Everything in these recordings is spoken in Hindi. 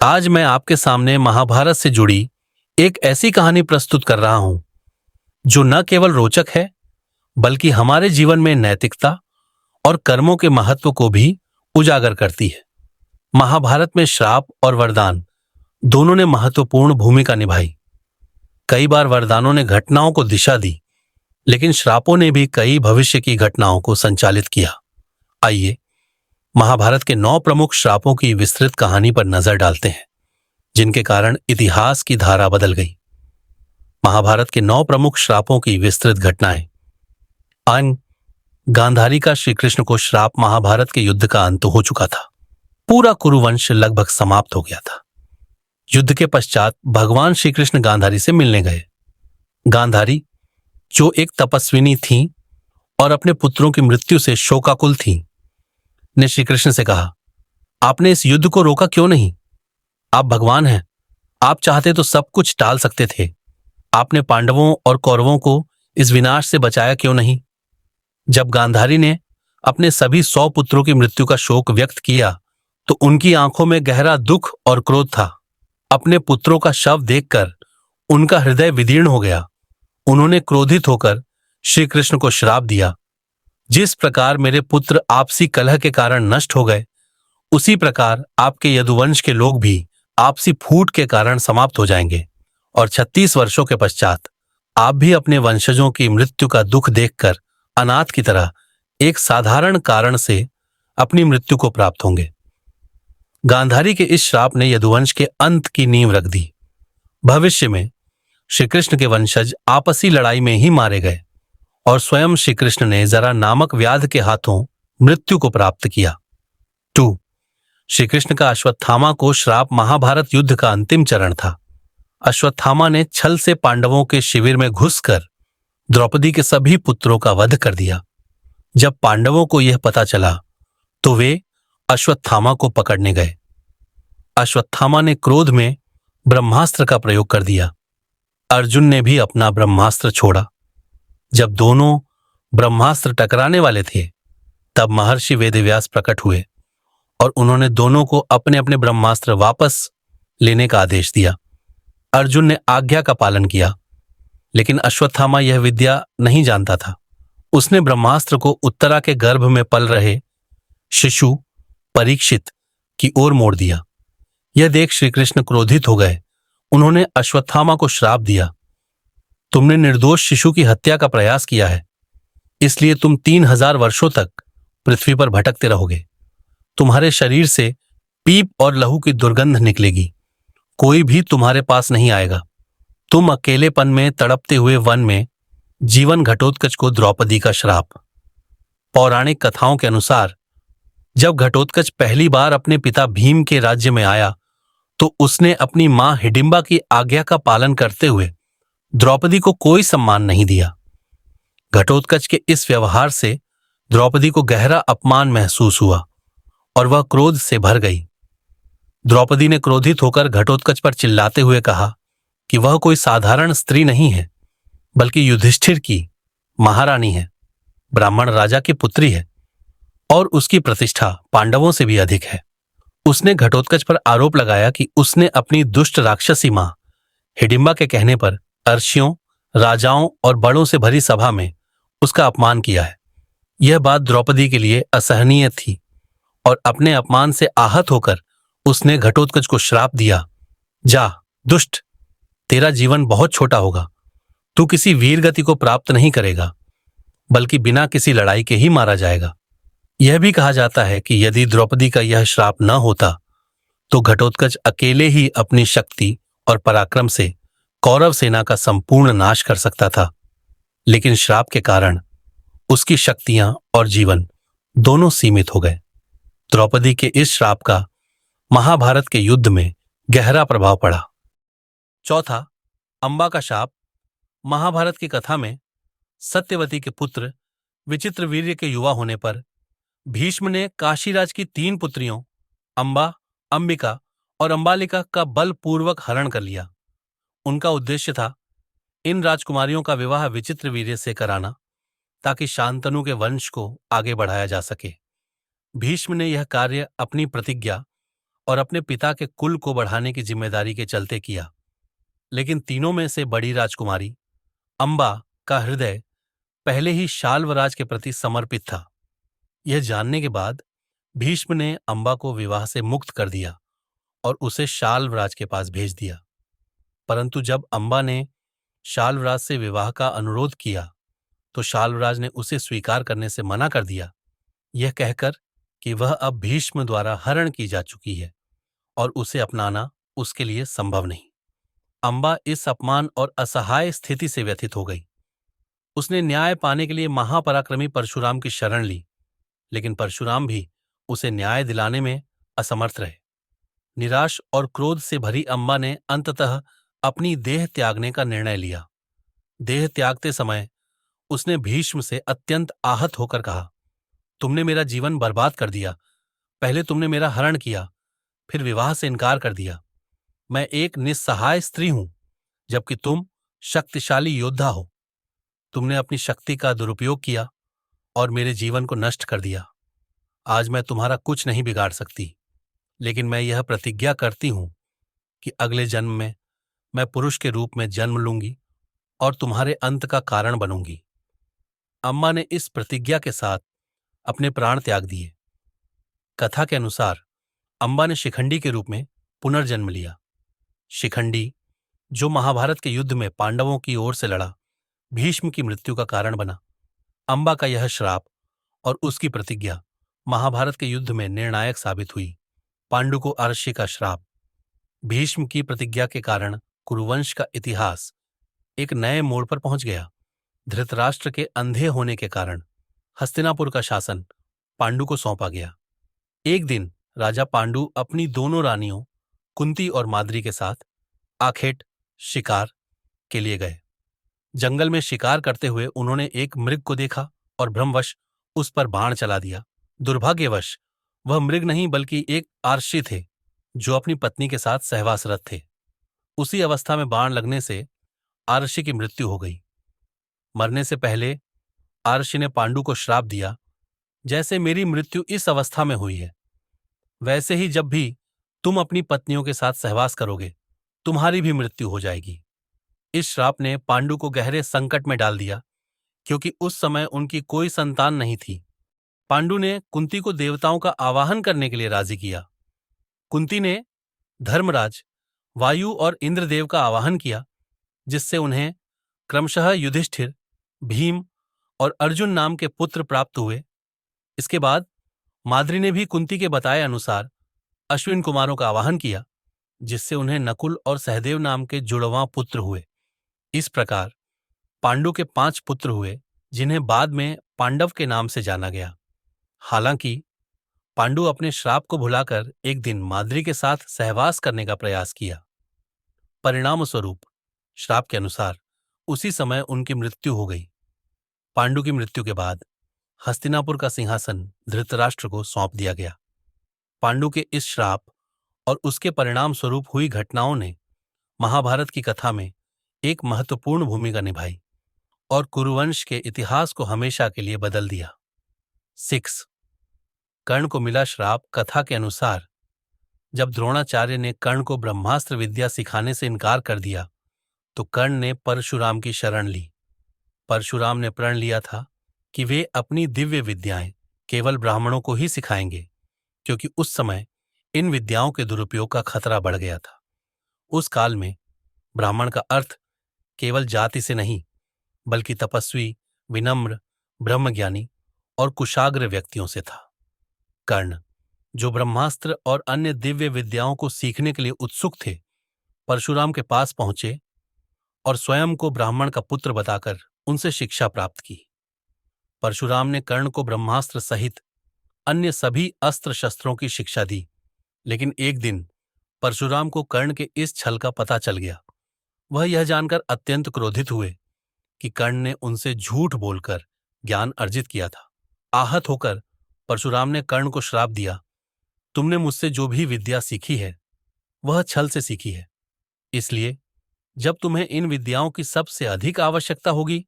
आज मैं आपके सामने महाभारत से जुड़ी एक ऐसी कहानी प्रस्तुत कर रहा हूं जो न केवल रोचक है बल्कि हमारे जीवन में नैतिकता और कर्मों के महत्व को भी उजागर करती है। महाभारत में श्राप और वरदान दोनों ने महत्वपूर्ण भूमिका निभाई। कई बार वरदानों ने घटनाओं को दिशा दी, लेकिन श्रापों ने भी कई भविष्य की घटनाओं को संचालित किया। आइए महाभारत के 9 प्रमुख श्रापों की विस्तृत कहानी पर नजर डालते हैं, जिनके कारण इतिहास की धारा बदल गई। महाभारत के 9 प्रमुख श्रापों की विस्तृत घटनाएं। अंग गांधारी का श्री कृष्ण को श्राप। महाभारत के युद्ध का अंत हो चुका था। पूरा कुरुवंश लगभग समाप्त हो गया था। युद्ध के पश्चात भगवान श्री कृष्ण गांधारी से मिलने गए। गांधारी, जो एक तपस्विनी थीं और अपने पुत्रों की मृत्यु से शोकाकुल थीं, ने श्री कृष्ण से कहा, आपने इस युद्ध को रोका क्यों नहीं? आप भगवान हैं, आप चाहते तो सब कुछ टाल सकते थे। आपने पांडवों और कौरवों को इस विनाश से बचाया क्यों नहीं? जब गांधारी ने अपने सभी 100 पुत्रों की मृत्यु का शोक व्यक्त किया तो उनकी आंखों में गहरा दुख और क्रोध था। अपने पुत्रों का शव देखकर उनका हृदय विदीर्ण हो गया। उन्होंने क्रोधित होकर श्री कृष्ण को श्राप दिया, जिस प्रकार मेरे पुत्र आपसी कलह के कारण नष्ट हो गए, उसी प्रकार आपके यदुवंश के लोग भी आपसी फूट के कारण समाप्त हो जाएंगे, और 36 वर्षों के पश्चात आप भी अपने वंशजों की मृत्यु का दुख देखकर अनाथ की तरह एक साधारण कारण से अपनी मृत्यु को प्राप्त होंगे। गांधारी के इस श्राप ने यदुवंश के अंत की नींव रख दी। भविष्य में श्री कृष्ण के वंशज आपसी लड़ाई में ही मारे गए और स्वयं श्री कृष्ण ने जरा नामक व्याध के हाथों मृत्यु को प्राप्त किया। 2. श्री कृष्ण का अश्वत्थामा को श्राप। महाभारत युद्ध का अंतिम चरण था। अश्वत्थामा ने छल से पांडवों के शिविर में घुसकर द्रौपदी के सभी पुत्रों का वध कर दिया। जब पांडवों को यह पता चला तो वे अश्वत्थामा को पकड़ने गए। अश्वत्थामा ने क्रोध में ब्रह्मास्त्र का प्रयोग कर दिया। अर्जुन ने भी अपना ब्रह्मास्त्र छोड़ा। जब दोनों ब्रह्मास्त्र टकराने वाले थे, तब महर्षि वेदव्यास प्रकट हुए और उन्होंने दोनों को अपने अपने ब्रह्मास्त्र वापस लेने का आदेश दिया। अर्जुन ने आज्ञा का पालन किया, लेकिन अश्वत्थामा यह विद्या नहीं जानता था। उसने ब्रह्मास्त्र को उत्तरा के गर्भ में पल रहे शिशु परीक्षित की ओर मोड़ दिया। यह देख श्री कृष्ण क्रोधित हो गए। उन्होंने अश्वत्थामा को श्राप दिया, तुमने निर्दोष शिशु की हत्या का प्रयास किया है, इसलिए तुम 3000 वर्षों तक पृथ्वी पर भटकते रहोगे। तुम्हारे शरीर से पीप और लहू की दुर्गंध निकलेगी। कोई भी तुम्हारे पास नहीं आएगा। तुम अकेलेपन में तड़पते हुए वन में जीवन घटोत्कच को द्रौपदी का श्राप। पौराणिक कथाओं के अनुसार जब घटोत्कच पहली बार अपने पिता भीम के राज्य में आया तो उसने अपनी मां हिडिंबा की आज्ञा का पालन करते हुए द्रौपदी को कोई सम्मान नहीं दिया। घटोत्कच के इस व्यवहार से द्रौपदी को गहरा अपमान महसूस हुआ और वह क्रोध से भर गई। द्रौपदी ने क्रोधित होकर घटोत्कच पर चिल्लाते हुए कहा कि वह कोई साधारण स्त्री नहीं है, बल्कि युधिष्ठिर की महारानी है, ब्राह्मण राजा की पुत्री है और उसकी प्रतिष्ठा पांडवों से भी अधिक है। उसने घटोत्कच पर आरोप लगाया कि उसने अपनी दुष्ट राक्षसी मां हिडिंबा के कहने पर अर्षियों, राजाओं और बड़ों से भरी सभा में उसका अपमान किया है। यह बात द्रौपदी के लिए असहनीय थी और अपने अपमान से आहत होकर उसने घटोत्कच को श्राप दिया, जा दुष्ट, तेरा जीवन बहुत छोटा होगा। तू किसी वीर गति को प्राप्त नहीं करेगा, बल्कि बिना किसी लड़ाई के ही मारा जाएगा। यह भी कहा जाता है कि यदि द्रौपदी का यह श्राप न होता तो घटोत्कच अकेले ही अपनी शक्ति और पराक्रम से कौरव सेना का संपूर्ण नाश कर सकता था, लेकिन श्राप के कारण उसकी शक्तियां और जीवन दोनों सीमित हो गए। द्रौपदी के इस श्राप का महाभारत के युद्ध में गहरा प्रभाव पड़ा। 4. अंबा का शाप। महाभारत की कथा में सत्यवती के पुत्र विचित्र वीर्य के युवा होने पर भीष्म ने काशीराज की 3 पुत्रियों अंबा, अंबिका और अंबालिका का बलपूर्वक हरण कर लिया। उनका उद्देश्य था इन राजकुमारियों का विवाह विचित्र वीर्य से कराना, ताकि शांतनु के वंश को आगे बढ़ाया जा सके। भीष्म ने यह कार्य अपनी प्रतिज्ञा और अपने पिता के कुल को बढ़ाने की जिम्मेदारी के चलते किया। लेकिन तीनों में से बड़ी राजकुमारी अंबा का हृदय पहले ही शाल्वराज के प्रति समर्पित था। यह जानने के बाद भीष्म ने अंबा को विवाह से मुक्त कर दिया और उसे शाल्वराज के पास भेज दिया। परंतु जब अंबा ने शाल्वराज से विवाह का अनुरोध किया तो शाल्वराज ने उसे स्वीकार करने से मना कर दिया, यह कहकर कि वह अब भीष्म द्वारा हरण की जा चुकी है और उसे अपनाना उसके लिए संभव नहीं। अंबा इस अपमान और असहाय स्थिति से व्यथित हो गई। उसने न्याय पाने के लिए महापराक्रमी परशुराम की शरण ली, लेकिन परशुराम भी उसे न्याय दिलाने में असमर्थ रहे। निराश और क्रोध से भरी अंबा ने अंततः अपनी देह त्यागने का निर्णय लिया। देह त्यागते समय उसने भीष्म से अत्यंत आहत होकर कहा, तुमने मेरा जीवन बर्बाद कर दिया। पहले तुमने मेरा हरण किया, फिर विवाह से इनकार कर दिया। मैं एक निस्सहाय स्त्री हूं, जबकि तुम शक्तिशाली योद्धा हो। तुमने अपनी शक्ति का दुरुपयोग किया और मेरे जीवन को नष्ट कर दिया। आज मैं तुम्हारा कुछ नहीं बिगाड़ सकती, लेकिन मैं यह प्रतिज्ञा करती हूं कि अगले जन्म में मैं पुरुष के रूप में जन्म लूंगी और तुम्हारे अंत का कारण बनूंगी। अम्मा ने इस प्रतिज्ञा के साथ अपने प्राण त्याग दिए। कथा के अनुसार अंबा ने शिखंडी के रूप में पुनर्जन्म लिया। शिखंडी, जो महाभारत के युद्ध में पांडवों की ओर से लड़ा, भीष्म की मृत्यु का कारण बना। अंबा का यह श्राप और उसकी प्रतिज्ञा महाभारत के युद्ध में निर्णायक साबित हुई। पांडु को अर्शी का श्राप, भीष्म की प्रतिज्ञा के कारण कुरुवंश का इतिहास एक नए मोड़ पर पहुंच गया। धृतराष्ट्र के अंधे होने के कारण हस्तिनापुर का शासन पांडु को सौंपा गया। एक दिन राजा पांडु अपनी दोनों रानियों कुंती और माद्री के साथ आखेट शिकार के लिए गए। जंगल में शिकार करते हुए उन्होंने एक मृग को देखा और भ्रमवश उस पर बाण चला दिया। दुर्भाग्यवश वह मृग नहीं बल्कि एक आर्षी थे, जो अपनी पत्नी के साथ सहवासरत थे। उसी अवस्था में बाण लगने से आर्षी की मृत्यु हो गई। मरने से पहले आर्षी ने पांडु को श्राप दिया, जैसे मेरी मृत्यु इस अवस्था में हुई है, वैसे ही जब भी तुम अपनी पत्नियों के साथ सहवास करोगे, तुम्हारी भी मृत्यु हो जाएगी। इस श्राप ने पांडु को गहरे संकट में डाल दिया, क्योंकि उस समय उनकी कोई संतान नहीं थी। पांडु ने कुंती को देवताओं का आवाहन करने के लिए राजी किया। कुंती ने धर्मराज, वायु और इंद्रदेव का आवाहन किया, जिससे उन्हें क्रमशः युधिष्ठिर, भीम और अर्जुन नाम के पुत्र प्राप्त हुए। इसके बाद माद्री ने भी कुंती के बताए अनुसार अश्विन कुमारों का आवाहन किया, जिससे उन्हें नकुल और सहदेव नाम के जुड़वां पुत्र हुए। इस प्रकार पांडु के 5 पुत्र हुए, जिन्हें बाद में पांडव के नाम से जाना गया। हालांकि पांडु अपने श्राप को भुलाकर एक दिन माद्री के साथ सहवास करने का प्रयास किया। परिणाम स्वरूप श्राप के अनुसार उसी समय उनकी मृत्यु हो गई। पांडु की मृत्यु के बाद हस्तिनापुर का सिंहासन धृतराष्ट्र को सौंप दिया गया। पांडु के इस श्राप और उसके परिणाम स्वरूप हुई घटनाओं ने महाभारत की कथा में एक महत्वपूर्ण भूमिका निभाई और कुरुवंश के इतिहास को हमेशा के लिए बदल दिया। 6. कर्ण को मिला श्राप। कथा के अनुसार जब द्रोणाचार्य ने कर्ण को ब्रह्मास्त्र विद्या सिखाने से इनकार कर दिया, तो कर्ण ने परशुराम की शरण ली। परशुराम ने प्रण लिया था कि वे अपनी दिव्य विद्याएं केवल ब्राह्मणों को ही सिखाएंगे, क्योंकि उस समय इन विद्याओं के दुरुपयोग का खतरा बढ़ गया था। उस काल में ब्राह्मण का अर्थ केवल जाति से नहीं, बल्कि तपस्वी, विनम्र, ब्रह्मज्ञानी और कुशाग्र व्यक्तियों से था। कर्ण, जो ब्रह्मास्त्र और अन्य दिव्य विद्याओं को सीखने के लिए उत्सुक थे, परशुराम के पास पहुंचे और स्वयं को ब्राह्मण का पुत्र बताकर उनसे शिक्षा प्राप्त की। परशुराम ने कर्ण को ब्रह्मास्त्र सहित अन्य सभी अस्त्र शस्त्रों की शिक्षा दी, लेकिन एक दिन परशुराम को कर्ण के इस छल का पता चल गया। वह यह जानकर अत्यंत क्रोधित हुए कि कर्ण ने उनसे झूठ बोलकर ज्ञान अर्जित किया था। आहत होकर परशुराम ने कर्ण को श्राप दिया, तुमने मुझसे जो भी विद्या सीखी है वह छल से सीखी है, इसलिए जब तुम्हें इन विद्याओं की सबसे अधिक आवश्यकता होगी,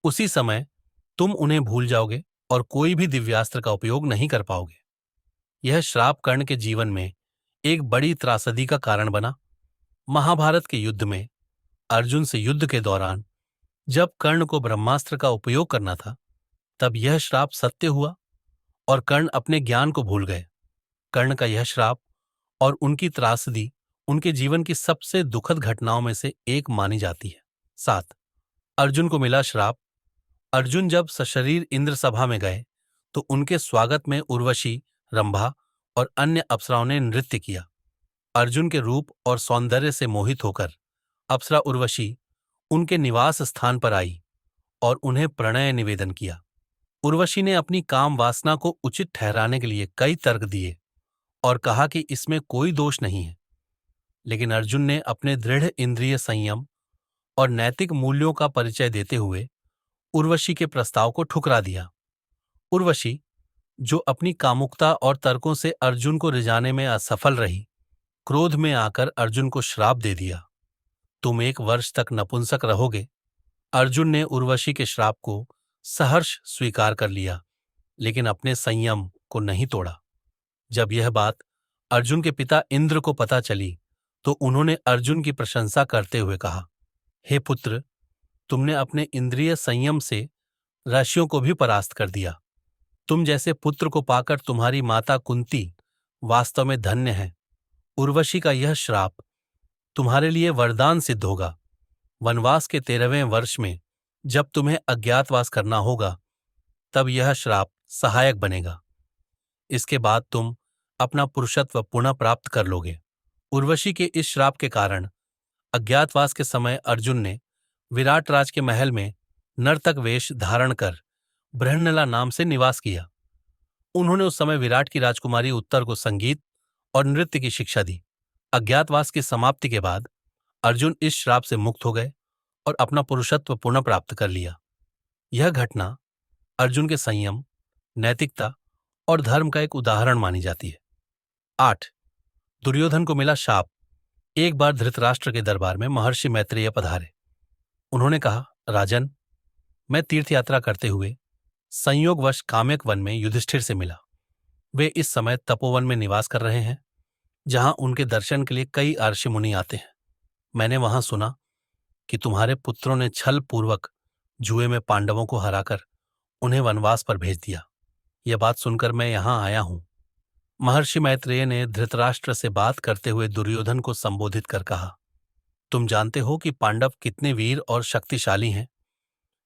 उसी समय तुम उन्हें भूल जाओगे और कोई भी दिव्यास्त्र का उपयोग नहीं कर पाओगे। यह श्राप कर्ण के जीवन में एक बड़ी त्रासदी का कारण बना। महाभारत के युद्ध में अर्जुन से युद्ध के दौरान जब कर्ण को ब्रह्मास्त्र का उपयोग करना था, तब यह श्राप सत्य हुआ और कर्ण अपने ज्ञान को भूल गए। कर्ण का यह श्राप और उनकी त्रासदी उनके जीवन की सबसे दुखद घटनाओं में से एक मानी जाती है। 7. अर्जुन को मिला श्राप। अर्जुन जब सशरीर इंद्र सभा में गए तो उनके स्वागत में उर्वशी, रंभा और अन्य अप्सराओं ने नृत्य किया। अर्जुन के रूप और सौंदर्य से मोहित होकर अप्सरा उर्वशी उनके निवास स्थान पर आई और उन्हें प्रणय निवेदन किया। उर्वशी ने अपनी काम वासना को उचित ठहराने के लिए कई तर्क दिए और कहा कि इसमें कोई दोष नहीं है, लेकिन अर्जुन ने अपने दृढ़ इंद्रिय संयम और नैतिक मूल्यों का परिचय देते हुए उर्वशी के प्रस्ताव को ठुकरा दिया। उर्वशी, जो अपनी कामुकता और तर्कों से अर्जुन को रिझाने में असफल रही, क्रोध में आकर अर्जुन को श्राप दे दिया। तुम 1 वर्ष तक नपुंसक रहोगे। अर्जुन ने उर्वशी के श्राप को सहर्ष स्वीकार कर लिया, लेकिन अपने संयम को नहीं तोड़ा। जब यह बात अर्जुन के पिता इंद्र को पता चली तो उन्होंने अर्जुन की प्रशंसा करते हुए कहा, हे पुत्र, तुमने अपने इंद्रिय संयम से ऋषियों को भी परास्त कर दिया। तुम जैसे पुत्र को पाकर तुम्हारी माता कुंती वास्तव में धन्य है। उर्वशी का यह श्राप तुम्हारे लिए वरदान सिद्ध होगा। वनवास के 13वें वर्ष में जब तुम्हें अज्ञातवास करना होगा, तब यह श्राप सहायक बनेगा। इसके बाद तुम अपना पुरुषत्व पुनः प्राप्त कर लोगे। उर्वशी के इस श्राप के कारण अज्ञातवास के समय अर्जुन ने विराट राज के महल में नर्तक वेश धारण कर बृहन्नला नाम से निवास किया। उन्होंने उस समय विराट की राजकुमारी उत्तर को संगीत और नृत्य की शिक्षा दी। अज्ञातवास की समाप्ति के बाद अर्जुन इस श्राप से मुक्त हो गए और अपना पुरुषत्व पुनः प्राप्त कर लिया। यह घटना अर्जुन के संयम, नैतिकता और धर्म का एक उदाहरण मानी जाती है। 8. दुर्योधन को मिला शाप। एक बार धृतराष्ट्र के दरबार में महर्षि मैत्रेय पधारे। उन्होंने कहा, राजन, मैं तीर्थ यात्रा करते हुए संयोगवश काम्यक वन में युधिष्ठिर से मिला। वे इस समय तपोवन में निवास कर रहे हैं, जहां उनके दर्शन के लिए कई ऋषि मुनि आते हैं। मैंने वहां सुना कि तुम्हारे पुत्रों ने छल पूर्वक जुए में पांडवों को हराकर उन्हें वनवास पर भेज दिया। यह बात सुनकर मैं यहां आया हूं। महर्षि मैत्रेय ने धृतराष्ट्र से बात करते हुए दुर्योधन को संबोधित कर कहा, तुम जानते हो कि पांडव कितने वीर और शक्तिशाली हैं।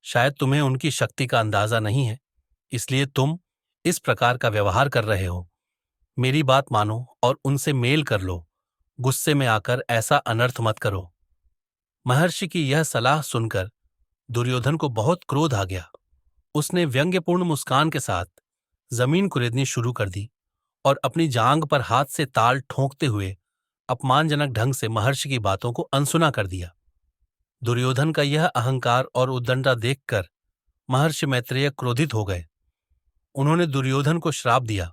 शायद तुम्हें उनकी शक्ति का अंदाजा नहीं है, इसलिए तुम इस प्रकार का व्यवहार कर रहे हो। मेरी बात मानो और उनसे मेल कर लो। गुस्से में आकर ऐसा अनर्थ मत करो। महर्षि की यह सलाह सुनकर दुर्योधन को बहुत क्रोध आ गया। उसने व्यंग्यपूर्ण मुस्कान के साथ जमीन कुरेदनी शुरू कर दी और अपनी जांघ पर हाथ से ताल ठोंकते हुए अपमानजनक ढंग से महर्षि की बातों को अनसुना कर दिया। दुर्योधन का यह अहंकार और उद्दंडता देखकर महर्षि मैत्रेय क्रोधित हो गए। उन्होंने दुर्योधन को श्राप दिया,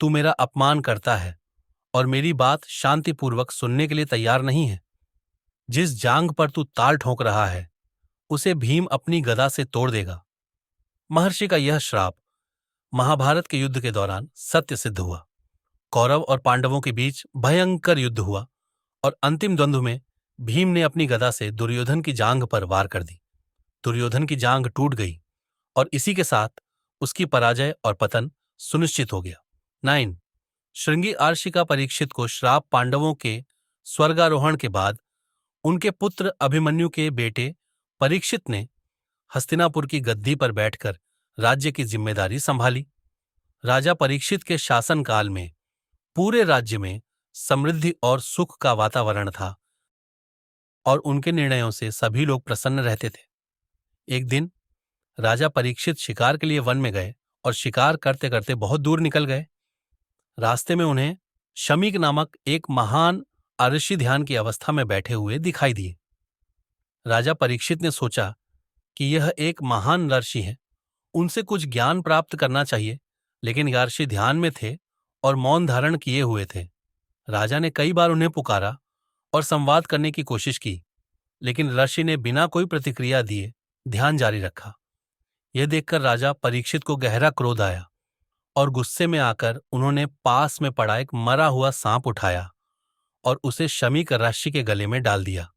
तू मेरा अपमान करता है और मेरी बात शांतिपूर्वक सुनने के लिए तैयार नहीं है। जिस जांघ पर तू ताल ठोंक रहा है, उसे भीम अपनी गदा से तोड़ देगा। महर्षि का यह श्राप महाभारत के युद्ध के दौरान सत्य सिद्ध हुआ। कौरव और पांडवों के बीच भयंकर युद्ध हुआ और अंतिम द्वंद्व में भीम ने अपनी गदा से दुर्योधन की जांघ पर वार कर दी। दुर्योधन की जांघ टूट गई और इसी के साथ उसकी पराजय और पतन सुनिश्चित हो गया। 9. श्रृंगी आर्षिका परीक्षित को श्राप। पांडवों के स्वर्गारोहण के बाद उनके पुत्र अभिमन्यु के बेटे परीक्षित ने हस्तिनापुर की गद्दी पर बैठकर राज्य की जिम्मेदारी संभाली। राजा परीक्षित के शासनकाल में पूरे राज्य में समृद्धि और सुख का वातावरण था और उनके निर्णयों से सभी लोग प्रसन्न रहते थे। एक दिन राजा परीक्षित शिकार के लिए वन में गए और शिकार करते करते बहुत दूर निकल गए। रास्ते में उन्हें शमीक नामक एक महान ऋषि ध्यान की अवस्था में बैठे हुए दिखाई दिए। राजा परीक्षित ने सोचा कि यह एक महान ऋषि है, उनसे कुछ ज्ञान प्राप्त करना चाहिए, लेकिन यह ऋषि ध्यान में थे और मौन धारण किए हुए थे। राजा ने कई बार उन्हें पुकारा और संवाद करने की कोशिश की, लेकिन ऋषि ने बिना कोई प्रतिक्रिया दिए ध्यान जारी रखा। यह देखकर राजा परीक्षित को गहरा क्रोध आया। और गुस्से में आकर उन्होंने पास में पड़ा एक मरा हुआ सांप उठाया और उसे शमीक राशि के गले में डाल दिया।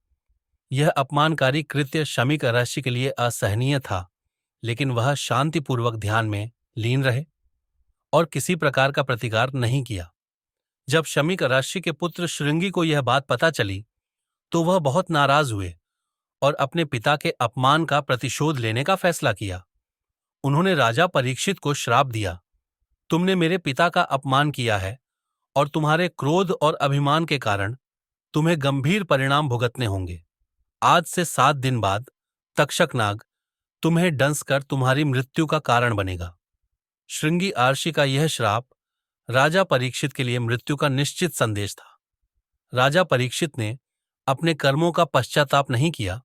यह अपमानकारी कृत्य शमीक राशि के लिए असहनीय था, लेकिन वह शांतिपूर्वक ध्यान में लीन रहे और किसी प्रकार का प्रतिकार नहीं किया। जब शमीक राशि के पुत्र श्रृंगी को यह बात पता चली तो वह बहुत नाराज हुए और अपने पिता के अपमान का प्रतिशोध लेने का फैसला किया। उन्होंने राजा परीक्षित को श्राप दिया, तुमने मेरे पिता का अपमान किया है और तुम्हारे क्रोध और अभिमान के कारण तुम्हें गंभीर परिणाम भुगतने होंगे। आज से 7 दिन बाद तक्षकनाग तुम्हें डंस कर तुम्हारी मृत्यु का कारण बनेगा। श्रृंगी आर्षि का यह श्राप राजा परीक्षित के लिए मृत्यु का निश्चित संदेश था। राजा परीक्षित ने अपने कर्मों का पश्चाताप नहीं किया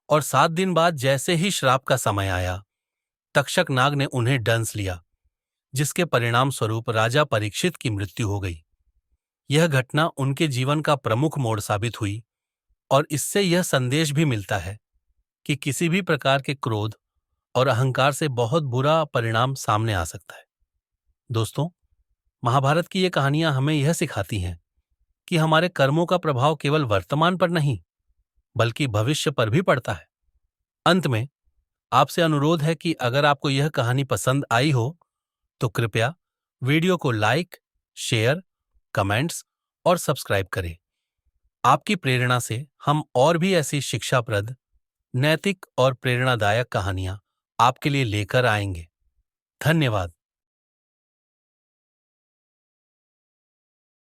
और 7 दिन बाद जैसे ही श्राप का समय आया, तक्षकनाग ने उन्हें डंस लिया, जिसके परिणाम स्वरूप राजा परीक्षित की मृत्यु हो गई। यह घटना उनके जीवन का प्रमुख मोड़ साबित हुई और इससे यह संदेश भी मिलता है कि किसी भी प्रकार के क्रोध और अहंकार से बहुत बुरा परिणाम सामने आ सकता है। दोस्तों, महाभारत की ये कहानियां हमें यह सिखाती हैं कि हमारे कर्मों का प्रभाव केवल वर्तमान पर नहीं बल्कि भविष्य पर भी पड़ता है। अंत में आपसे अनुरोध है कि अगर आपको यह कहानी पसंद आई हो तो कृपया वीडियो को लाइक, शेयर, कमेंट्स और सब्सक्राइब करें। आपकी प्रेरणा से हम और भी ऐसी शिक्षाप्रद, नैतिक और प्रेरणादायक कहानियां आपके लिए लेकर आएंगे। धन्यवाद।